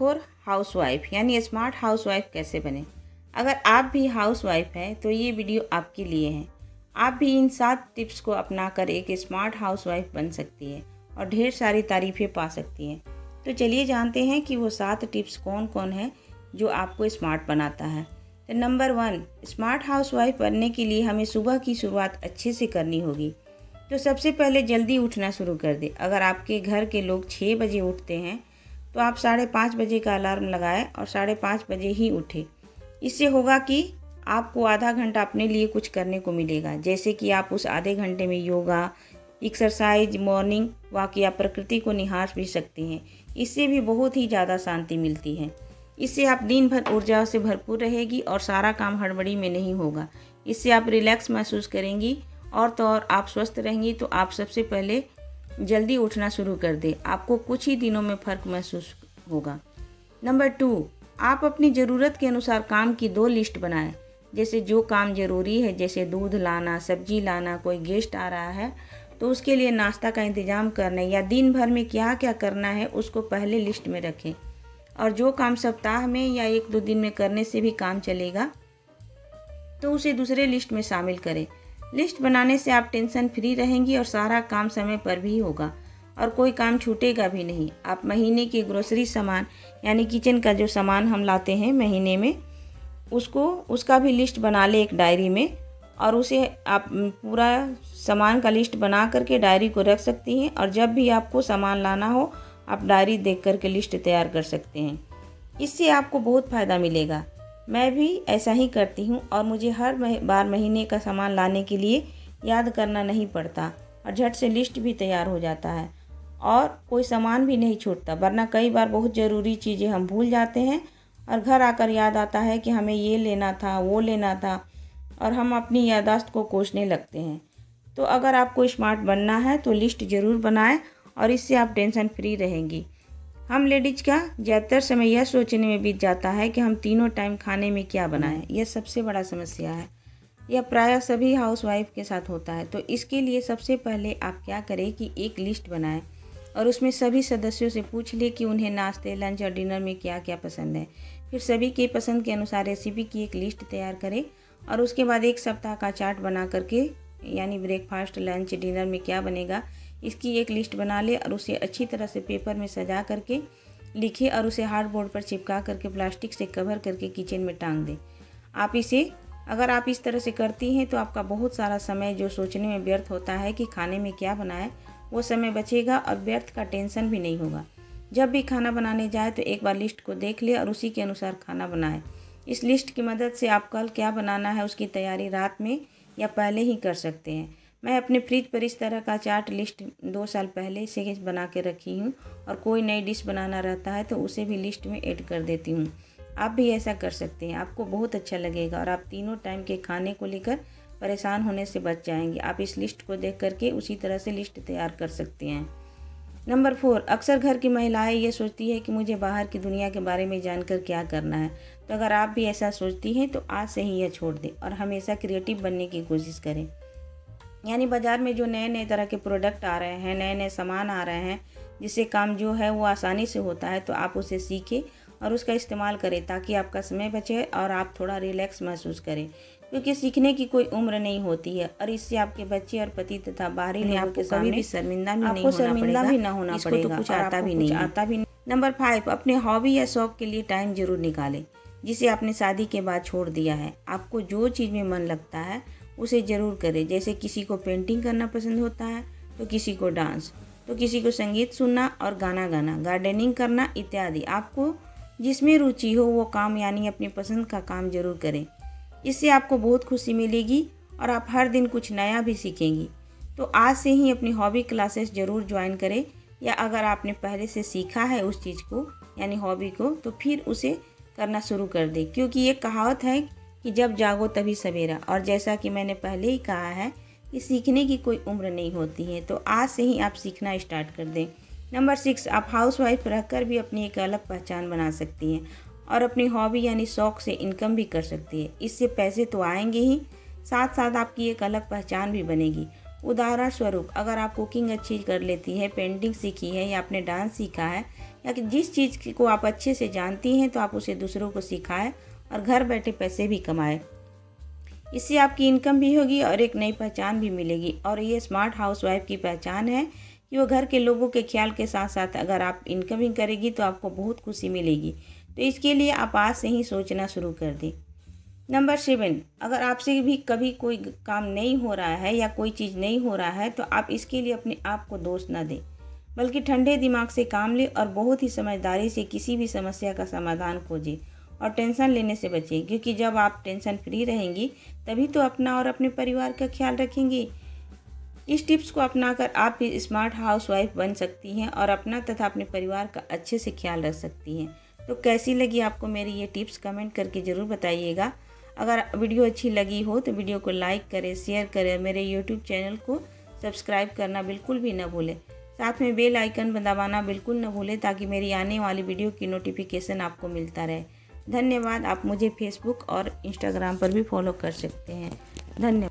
4 housewife यानी smart housewife कैसे बने। अगर आप भी हाउसवाइफ हैं तो ये वीडियो आपके लिए है। आप भी इन 7 टिप्स को अपनाकर एक स्मार्ट हाउसवाइफ बन सकती है और ढेर सारी तारीफ़ें पा सकती हैं। तो चलिए जानते हैं कि वो 7 टिप्स कौन कौन है जो आपको स्मार्ट बनाता है। तो नंबर 1, स्मार्ट हाउसवाइफ बनने के लिए हमें सुबह की शुरुआत अच्छे से करनी होगी। तो सबसे पहले जल्दी उठना शुरू कर दें। अगर आपके घर के लोग 6 बजे उठते हैं तो आप 5:30 बजे का अलार्म लगाएं और 5:30 बजे ही उठें। इससे होगा कि आपको आधा घंटा अपने लिए कुछ करने को मिलेगा, जैसे कि आप उस आधे घंटे में योगा, एक्सरसाइज, मॉर्निंग वॉक या प्रकृति को निहार भी सकते हैं। इससे भी बहुत ही ज़्यादा शांति मिलती है। इससे आप दिन भर ऊर्जा से भरपूर रहेगी और सारा काम हड़बड़ी में नहीं होगा। इससे आप रिलैक्स महसूस करेंगी और तो और आप स्वस्थ रहेंगी। तो आप सबसे पहले जल्दी उठना शुरू कर दें, आपको कुछ ही दिनों में फ़र्क महसूस होगा। नंबर 2, आप अपनी ज़रूरत के अनुसार काम की 2 लिस्ट बनाएं। जैसे जो काम ज़रूरी है, जैसे दूध लाना, सब्जी लाना, कोई गेस्ट आ रहा है तो उसके लिए नाश्ता का इंतज़ाम करना या दिन भर में क्या क्या करना है उसको पहले लिस्ट में रखें। और जो काम सप्ताह में या 1-2 दिन में करने से भी काम चलेगा तो उसे दूसरे लिस्ट में शामिल करें। लिस्ट बनाने से आप टेंशन फ्री रहेंगी और सारा काम समय पर भी होगा और कोई काम छूटेगा भी नहीं। आप महीने की ग्रोसरी सामान यानी किचन का जो सामान हम लाते हैं महीने में उसका भी लिस्ट बना ले एक डायरी में, और उसे आप पूरा सामान का लिस्ट बना करके डायरी को रख सकती हैं और जब भी आपको सामान लाना हो आप डायरी देख करके लिस्ट तैयार कर सकते हैं। इससे आपको बहुत फ़ायदा मिलेगा। मैं भी ऐसा ही करती हूँ और मुझे हर बार महीने का सामान लाने के लिए याद करना नहीं पड़ता और झट से लिस्ट भी तैयार हो जाता है और कोई सामान भी नहीं छूटता। वरना कई बार बहुत ज़रूरी चीज़ें हम भूल जाते हैं और घर आकर याद आता है कि हमें ये लेना था, वो लेना था, और हम अपनी याददाश्त को कोसने लगते हैं। तो अगर आपको स्मार्ट बनना है तो लिस्ट ज़रूर बनाएं और इससे आप टेंशन फ्री रहेंगी। हम लेडीज का ज़्यादातर समय यह सोचने में बीत जाता है कि हम तीनों टाइम खाने में क्या बनाएं। यह सबसे बड़ा समस्या है। यह प्रायः सभी हाउसवाइफ के साथ होता है। तो इसके लिए सबसे पहले आप क्या करें कि एक लिस्ट बनाएं और उसमें सभी सदस्यों से पूछ लें कि उन्हें नाश्ते, लंच और डिनर में क्या क्या पसंद है। फिर सभी के पसंद के अनुसार रेसिपी की एक लिस्ट तैयार करें और उसके बाद एक सप्ताह का चार्ट बना करके यानी ब्रेकफास्ट, लंच, डिनर में क्या बनेगा इसकी एक लिस्ट बना ले और उसे अच्छी तरह से पेपर में सजा करके लिखे और उसे हार्ड बोर्ड पर चिपका करके प्लास्टिक से कवर करके किचन में टांग दें। अगर आप इस तरह से करती हैं तो आपका बहुत सारा समय जो सोचने में व्यर्थ होता है कि खाने में क्या बनाएं, वो समय बचेगा और व्यर्थ का टेंशन भी नहीं होगा। जब भी खाना बनाने जाए तो एक बार लिस्ट को देख ले और उसी के अनुसार खाना बनाएं। इस लिस्ट की मदद से आप कल क्या बनाना है उसकी तैयारी रात में या पहले ही कर सकते हैं। मैं अपने फ्रिज पर इस तरह का चार्ट लिस्ट 2 साल पहले से बना के रखी हूँ और कोई नई डिश बनाना रहता है तो उसे भी लिस्ट में ऐड कर देती हूँ। आप भी ऐसा कर सकते हैं, आपको बहुत अच्छा लगेगा और आप तीनों टाइम के खाने को लेकर परेशान होने से बच जाएंगे। आप इस लिस्ट को देख करके उसी तरह से लिस्ट तैयार कर सकते हैं। नंबर 4, अक्सर घर की महिलाएं ये सोचती है कि मुझे बाहर की दुनिया के बारे में जानकर क्या करना है। तो अगर आप भी ऐसा सोचती हैं तो आज से ही यह छोड़ दें और हमेशा क्रिएटिव बनने की कोशिश करें। यानी बाज़ार में जो नए नए तरह के प्रोडक्ट आ रहे हैं, नए नए सामान आ रहे हैं जिससे काम जो है वो आसानी से होता है, तो आप उसे सीखें और उसका इस्तेमाल करें ताकि आपका समय बचे और आप थोड़ा रिलैक्स महसूस करें। क्योंकि सीखने की कोई उम्र नहीं होती है और इससे आपके बच्चे और पति तथा बाहरी लोगों के सामने भी शर्मिंदा भी नहीं होना पड़ेगा। तो कुछ आता भी नहीं। नंबर 5, अपने हॉबी या शौक के लिए टाइम जरूर निकालें जिसे आपने शादी के बाद छोड़ दिया है। आपको जो चीज़ में मन लगता है उसे ज़रूर करें। जैसे किसी को पेंटिंग करना पसंद होता है तो किसी को डांस, तो किसी को संगीत सुनना और गाना गाना, गार्डनिंग करना इत्यादि। आपको जिसमें रुचि हो वो काम यानी अपनी पसंद का काम जरूर करें। इससे आपको बहुत खुशी मिलेगी और आप हर दिन कुछ नया भी सीखेंगी। तो आज से ही अपनी हॉबी क्लासेस ज़रूर ज्वाइन करें, या अगर आपने पहले से सीखा है उस चीज़ को यानी हॉबी को तो फिर उसे करना शुरू कर दें। क्योंकि ये कहावत है कि जब जागो तभी सवेरा, और जैसा कि मैंने पहले ही कहा है कि सीखने की कोई उम्र नहीं होती है। तो आज से ही आप सीखना स्टार्ट कर दें। नंबर 6, आप हाउसवाइफ रहकर भी अपनी एक अलग पहचान बना सकती हैं और अपनी हॉबी यानी शौक़ से इनकम भी कर सकती है। इससे पैसे तो आएंगे ही, साथ साथ आपकी एक अलग पहचान भी बनेगी। उदाहरण स्वरूप, अगर आप कुकिंग अच्छी कर लेती है, पेंटिंग सीखी है या आपने डांस सीखा है या कि जिस चीज़ को आप अच्छे से जानती हैं तो आप उसे दूसरों को सिखाएं और घर बैठे पैसे भी कमाएं। इससे आपकी इनकम भी होगी और एक नई पहचान भी मिलेगी। और ये स्मार्ट हाउसवाइफ की पहचान है कि वो घर के लोगों के ख्याल के साथ साथ अगर आप इनकमिंग करेगी तो आपको बहुत खुशी मिलेगी। तो इसके लिए आप आज से ही सोचना शुरू कर दें। नंबर 7, अगर आपसे भी कभी कोई काम नहीं हो रहा है या कोई चीज़ नहीं हो रहा है तो आप इसके लिए अपने आप को दोष ना दें, बल्कि ठंडे दिमाग से काम लें और बहुत ही समझदारी से किसी भी समस्या का समाधान खोजें और टेंशन लेने से बचें, क्योंकि जब आप टेंशन फ्री रहेंगी तभी तो अपना और अपने परिवार का ख्याल रखेंगी। इस टिप्स को अपनाकर आप भी स्मार्ट हाउसवाइफ बन सकती हैं और अपना तथा अपने परिवार का अच्छे से ख्याल रख सकती हैं। तो कैसी लगी आपको मेरी ये टिप्स, कमेंट करके ज़रूर बताइएगा। अगर वीडियो अच्छी लगी हो तो वीडियो को लाइक करें, शेयर करें, मेरे यूट्यूब चैनल को सब्सक्राइब करना बिल्कुल भी ना भूलें। साथ में बेल आइकन दबाना बिल्कुल ना भूलें ताकि मेरी आने वाली वीडियो की नोटिफिकेशन आपको मिलता रहे। धन्यवाद। आप मुझे फेसबुक और इंस्टाग्राम पर भी फॉलो कर सकते हैं। धन्यवाद।